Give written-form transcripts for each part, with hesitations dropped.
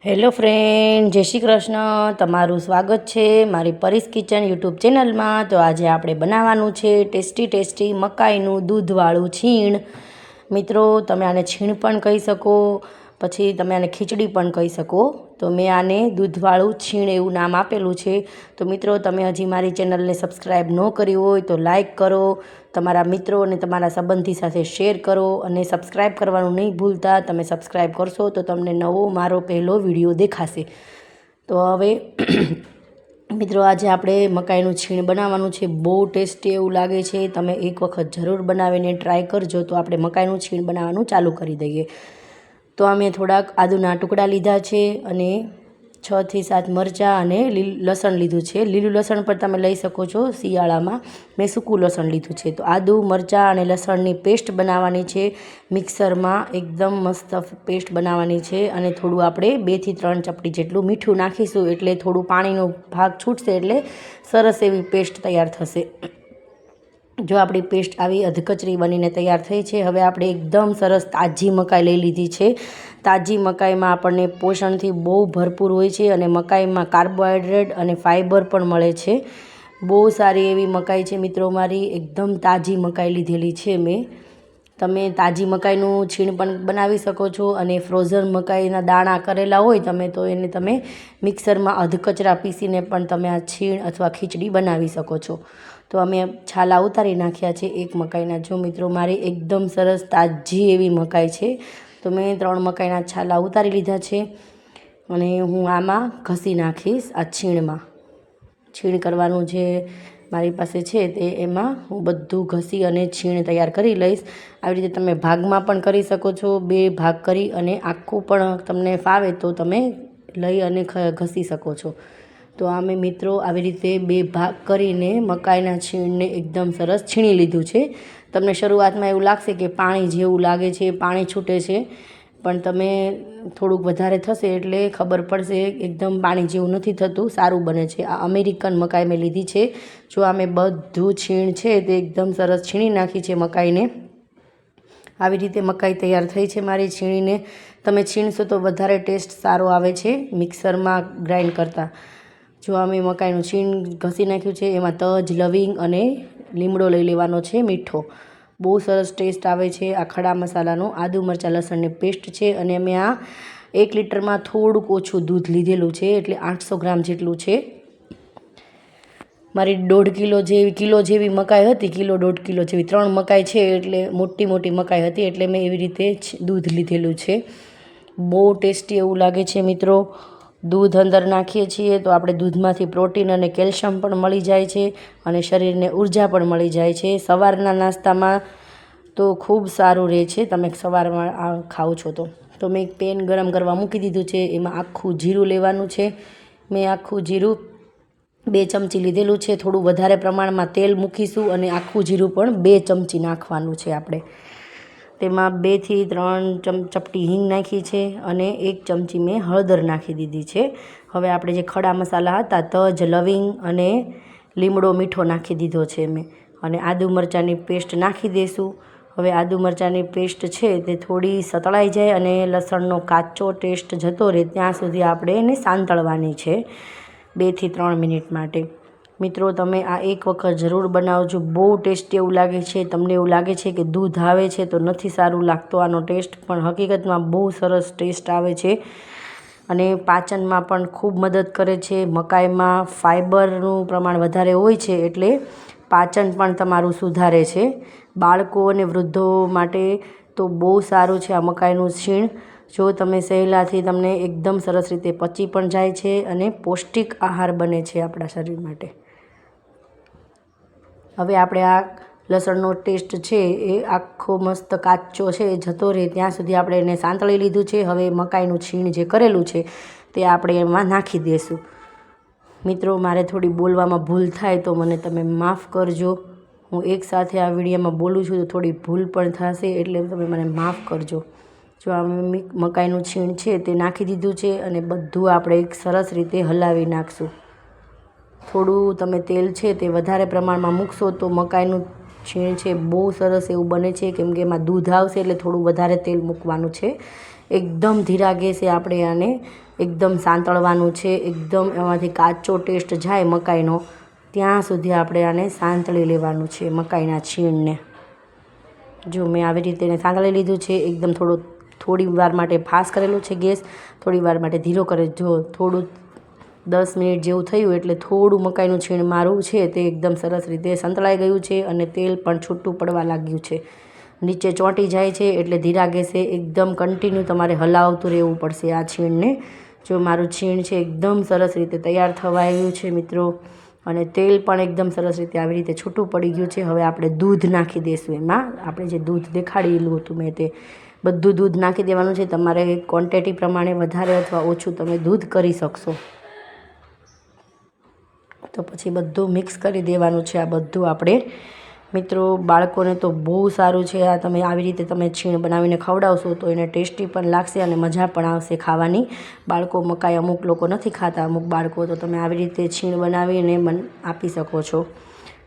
Hello friend, જય શ્રી કૃષ્ણ. તમારું સ્વાગત છે મારી પરીસ કિચન યુટ્યુબ ચેનલમાં. તો આજે આપણે બનાવવાનું છે ટેસ્ટી મકાઈનું દૂધવાળું છીણ. મિત્રો, તમે આને છીણ પણ કહી શકો, પછી તમે આને ખીચડી પણ કહી શકો. તો મેં આને દૂધવાળું છીણ એવું નામ આપેલું છે. તો મિત્રો, તમે હજી મારી ચેનલને સબસ્ક્રાઈબ ન કરી હોય તો લાઈક કરો, તમારા મિત્રો અને તમારા સંબંધી સાથે શેર કરો અને સબસ્ક્રાઈબ કરવાનું નહીં ભૂલતા. તમે સબસ્ક્રાઈબ કરશો તો તમને નવો મારો પહેલો વિડીયો દેખાશે. તો હવે મિત્રો, આજે આપણે મકાઈનું છીણ બનાવવાનું છે. બહુ ટેસ્ટી એવું લાગે છે. તમે એક વખત જરૂર બનાવીને ટ્રાય કરજો. તો આપણે મકાઈનું છીણ બનાવવાનું ચાલુ કરી દઈએ. તો અમે થોડાક આદુના ટુકડા લીધા છે અને 6 થી 7 મરચાં અને લસણ લીધું છે. લીલું લસણ પણ તમે લઈ શકો છો. શિયાળામાં મેં સૂકું લસણ લીધું છે. તો આદુ, મરચાં અને લસણની પેસ્ટ બનાવવાની છે. મિક્સરમાં એકદમ મસ્ત પેસ્ટ બનાવવાની છે. અને થોડું આપણે 2 થી 3 ચપટી જેટલું મીઠું નાખીશું, એટલે થોડું પાણીનો ભાગ છૂટશે, એટલે સરસ એવી પેસ્ટ તૈયાર થશે. જો આપણી પેસ્ટ આવી અધકચરી બનીને તૈયાર થઈ છે. હવે આપણે એકદમ સરસ તાજી મકાઈ લઈ લીધી છે. તાજી મકાઈમાં આપણને પોષણથી બહુ ભરપૂર હોય છે અને મકાઈમાં કાર્બોહાઈડ્રેટ અને ફાઇબર પણ મળે છે. બહુ સારી એવી મકાઈ છે મિત્રો. મારી એકદમ તાજી મકાઈ લીધેલી છે મેં. તમે તાજી મકાઈનું છીણ પણ બનાવી શકો છો અને ફ્રોઝન મકાઈના દાણા કરેલા હોય તમે, તો એને તમે મિક્સરમાં અધકચરા પીસીને પણ તમે આ છીણ અથવા ખીચડી બનાવી શકો છો. તો અમે છાલા ઉતારી નાખ્યા છે એક મકાઈના. જો મિત્રો, મારી એકદમ સરસ તાજી એવી મકાઈ છે. તો મેં 3 મકાઈના છાલા ઉતારી લીધા છે અને હું આમાં ઘસી નાખીશ. આ છીણ કરવાનું જે મારી પાસે છે તે એમાં હું બધું ઘસી અને છીણ તૈયાર કરી લઈશ. આવી રીતે તમે ભાગમાં પણ કરી શકો છો. 2 ભાગ કરી અને આખું પણ તમને ફાવે તો તમે લઈ અને ઘસી શકો છો. તો અમે મિત્રો આવી રીતે 2 ભાગ કરીને મકાઈના છીણને એકદમ સરસ છીણી લીધું છે. તમને શરૂઆતમાં એવું લાગશે કે પાણી જેવું લાગે છે, પાણી છૂટે છે, પણ તમે થોડુંક વધારે થશે એટલે ખબર પડશે એકદમ પાણી જેવું નથી થતું, સારું બને છે. આ અમેરિકન મકાઈ મેં લીધી છે. જો અમે બધું છીણ છે તે એકદમ સરસ છીણી નાખી છે મકાઈને. આવી રીતે મકાઈ તૈયાર થઈ છે મારી છીણીને. તમે છીણશો તો વધારે ટેસ્ટ સારો આવે છે મિક્સરમાં ગ્રાઇન્ડ કરતાં. જો અમે મકાઈનું છીણ ઘસી નાખ્યું છે. એમાં તજ, લવિંગ અને લીમડો લઈ લેવાનો છે, મીઠો. બહુ સરસ ટેસ્ટ આવે છે આ ખડા મસાલાનો. આદુ, મરચાં, લસણની પેસ્ટ છે અને અમે આ 1 લીટરમાં થોડુંક ઓછું દૂધ લીધેલું છે, એટલે 800 ગ્રામ જેટલું છે. મારી 1.5 કિલો જેવી મકાઈ હતી, 1.5 કિલો જેવી 3 મકાઈ છે, એટલે મોટી મકાઈ હતી, એટલે મેં એવી રીતે જ દૂધ લીધેલું છે. બહુ ટેસ્ટી એવું લાગે છે મિત્રો. દૂધ અંદર નાખીએ છીએ તો આપણે દૂધમાંથી પ્રોટીન અને કેલ્શિયમ પણ મળી જાય છે અને શરીરને ઉર્જા પણ મળી જાય છે. સવારના નાસ્તામાં તો ખૂબ સારું રહે છે તમે સવારમાં આ ખાઓ છો તો. તો મેં એક પેન ગરમ કરવા મૂકી દીધું છે. એમાં આખું જીરું લેવાનું છે. મેં આખું જીરું 2 ચમચી લીધેલું છે. થોડું વધારે પ્રમાણમાં તેલ મૂકીશું અને આખું જીરું પણ 2 ચમચી નાખવાનું છે આપણે. તેમાં 2 થી 3 ચપટી હિંગ નાખી છે અને 1 ચમચી મેં હળદર નાખી દીધી છે. હવે આપણે જે ખડા મસાલા હતા, તજ, લવિંગ અને લીમડો મીઠો નાખી દીધો છે મેં, અને આદુ મરચાંની પેસ્ટ નાખી દઈશું. હવે આદુ મરચાંની પેસ્ટ છે તે થોડી સતળાઈ જાય અને લસણનો કાચો ટેસ્ટ જતો રહે ત્યાં સુધી આપણે એને સાંતળવાની છે 2 થી 3 મિનિટ માટે. મિત્રો, તમે આ એક વખત જરૂર બનાવજો. બહુ ટેસ્ટી એવું લાગે છે. તમને એવું લાગે છે કે દૂધ આવે છે તો નથી સારું લાગતો આનો ટેસ્ટ, પણ હકીકતમાં બહુ સરસ ટેસ્ટ આવે છે અને પાચનમાં પણ ખૂબ મદદ કરે છે. મકાઈમાં ફાઇબરનું પ્રમાણ વધારે હોય છે એટલે પાચન પણ તમારું સુધારે છે. બાળકો અને વૃદ્ધો માટે તો બહુ સારું છે આ મકાઈનું છીણ. જો તમે સહેલાથી તમને એકદમ સરસ રીતે પચી પણ જાય છે અને પૌષ્ટિક આહાર બને છે આપણા શરીર માટે. હવે આપણે આ લસણનો ટેસ્ટ છે એ આખો મસ્ત કાચો છે એ જતો રહે ત્યાં સુધી આપણે એને સાંતળી લીધું છે. હવે મકાઈનું છીણ જે કરેલું છે તે આપણે એમાં નાખી દઈશું. મિત્રો, મારે થોડી બોલવામાં ભૂલ થાય તો મને તમે માફ કરજો. હું એકસાથે આ વિડીયોમાં બોલું છું તો થોડી ભૂલ પણ થશે, એટલે તમે મને માફ કરજો. જો આ મકાઈનું છીણ છે તે નાખી દીધું છે અને બધું આપણે એક સરસ રીતે હલાવી નાખશું. થોડું તમે તેલ છે તે વધારે પ્રમાણમાં મૂકશો તો મકાઈનું છીણ છે બહુ સરસ એવું બને છે, કેમ કે એમાં દૂધ આવશે એટલે થોડું વધારે તેલ મૂકવાનું છે. એકદમ ધીરા ગેસે આપણે આને એકદમ સાંતળવાનું છે. એકદમ એમાંથી કાચો ટેસ્ટ જાય મકાઈનો ત્યાં સુધી આપણે આને સાંતળી લેવાનું છે મકાઈના છીણને. જો મેં આવી રીતે એને સાંતળી લીધું છે. એકદમ થોડી વાર માટે ફાસ્ટ કરેલું છે ગેસ, થોડી વાર માટે ધીરો કરે. જો થોડું 10 મિનિટ જેવું થયું એટલે થોડું મકાઈનું છીણ મારું છે તે એકદમ સરસ રીતે સંતળાઈ ગયું છે અને તેલ પણ છૂટું પડવા લાગ્યું છે. નીચે ચોંટી જાય છે એટલે ધીરા ગેસે એકદમ કન્ટિન્યુ તમારે હલાવતું રહેવું પડશે આ છીણને. જો મારું છીણ છે એકદમ સરસ રીતે તૈયાર થવા આવ્યું છે મિત્રો, અને તેલ પણ એકદમ સરસ રીતે આવી રીતે છૂટું પડી ગયું છે. હવે આપણે દૂધ નાખી દઈશું એમાં. આપણે જે દૂધ દેખાડેલું હતું મેં તે બધું દૂધ નાખી દેવાનું છે. તમારે ક્વોન્ટિટી પ્રમાણે વધારે અથવા ઓછું તમે દૂધ કરી શકશો. તો પછી બધું મિક્સ કરી દેવાનું છે. આ બધું આપણે મિત્રો બાળકોને તો બહુ સારું છે. આ તમે આવી રીતે તમે છીણ બનાવીને ખવડાવશો તો એને ટેસ્ટી પણ લાગશે અને મજા પણ આવશે ખાવાની. બાળકો મકાઈ અમુક લોકો નથી ખાતા, અમુક બાળકો, તો તમે આવી રીતે છીણ બનાવીને આપી શકો છો.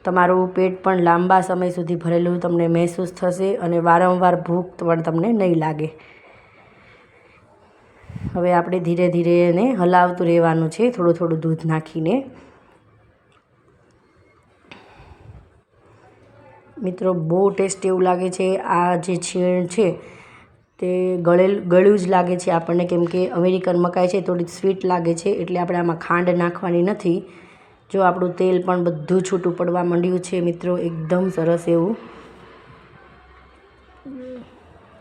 તમારું પેટ પણ લાંબા સમય સુધી ભરેલું તમને મહેસૂસ થશે અને વારંવાર ભૂખ પણ તમને નહીં લાગે. હવે આપણે ધીરે ધીરે એને હલાવતું રહેવાનું છે થોડું થોડું દૂધ નાખીને. મિત્રો બહુ ટેસ્ટી એવું લાગે છે. આ જે છીણ છે તે ગળ્યું જ લાગે છે આપણને, કેમ કે અમેરિકન મકાઈ છે થોડી સ્વીટ લાગે છે એટલે આપણે આમાં ખાંડ નાખવાની નથી. જો આપણું તેલ પણ બધું છૂટું પડવા માંડ્યું છે મિત્રો, એકદમ સરસ એવું.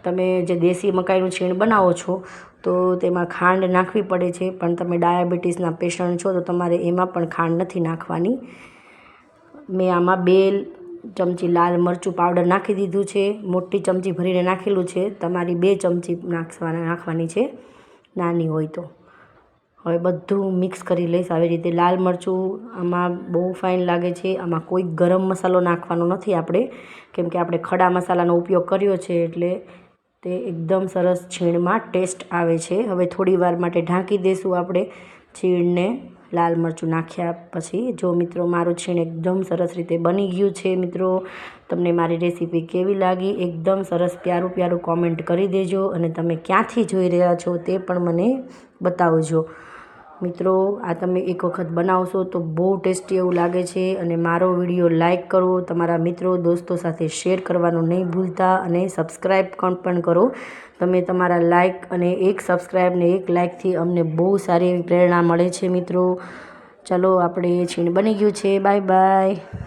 તમે જે દેશી મકાઈનું છીણ બનાવો છો તો તેમાં ખાંડ નાખવી પડે છે, પણ તમે ડાયાબિટીસના પેશન્ટ છો તો તમારે એમાં પણ ખાંડ નથી નાખવાની. મેં આમાં 2 ચમચી લાલ મરચું પાવડર નાખી દીધું છે. મોટી ચમચી ભરીને નાખેલું છે. તમારી 2 ચમચી નાખવાની છે નાની હોય તો. હવે બધું મિક્સ કરી લઈશ આવી રીતે. લાલ મરચું આમાં બહુ ફાઇન લાગે છે. આમાં કોઈ ગરમ મસાલો નાખવાનો નથી આપણે, કેમ કે આપણે ખડા મસાલાનો ઉપયોગ કર્યો છે એટલે તે એકદમ સરસ છીણમાં ટેસ્ટ આવે છે. હવે થોડી વાર માટે ઢાંકી દઈશું આપણે છીણને લાલ મરચું નાખ્યા પછી. જો મિત્રો મારું છીણ એકદમ સરસ રીતે બની ગયું છે. મિત્રો તમને મારી રેસીપી કેવી લાગી એકદમ સરસ પ્યારું પ્યારું કોમેન્ટ કરી દેજો, અને તમે ક્યાંથી જોઈ રહ્યા છો તે પણ મને બતાવજો. મિત્રો આ તમે એક વખત બનાવશો તો બહુ ટેસ્ટી એવું લાગે છે. અને મારો વિડીયો લાઇક કરો, તમારા મિત્રો દોસ્તો સાથે શેર કરવાનું નહીં ભૂલતા, અને સબસ્ક્રાઈબ પણ કરો. તમે તમારા લાઇક અને એક સબસ્ક્રાઈબ ને એક લાઇકથી અમને બહુ સારી એવી પ્રેરણા મળે છે મિત્રો. ચલો આપણે છીણ બની ગયું છે. Bye bye.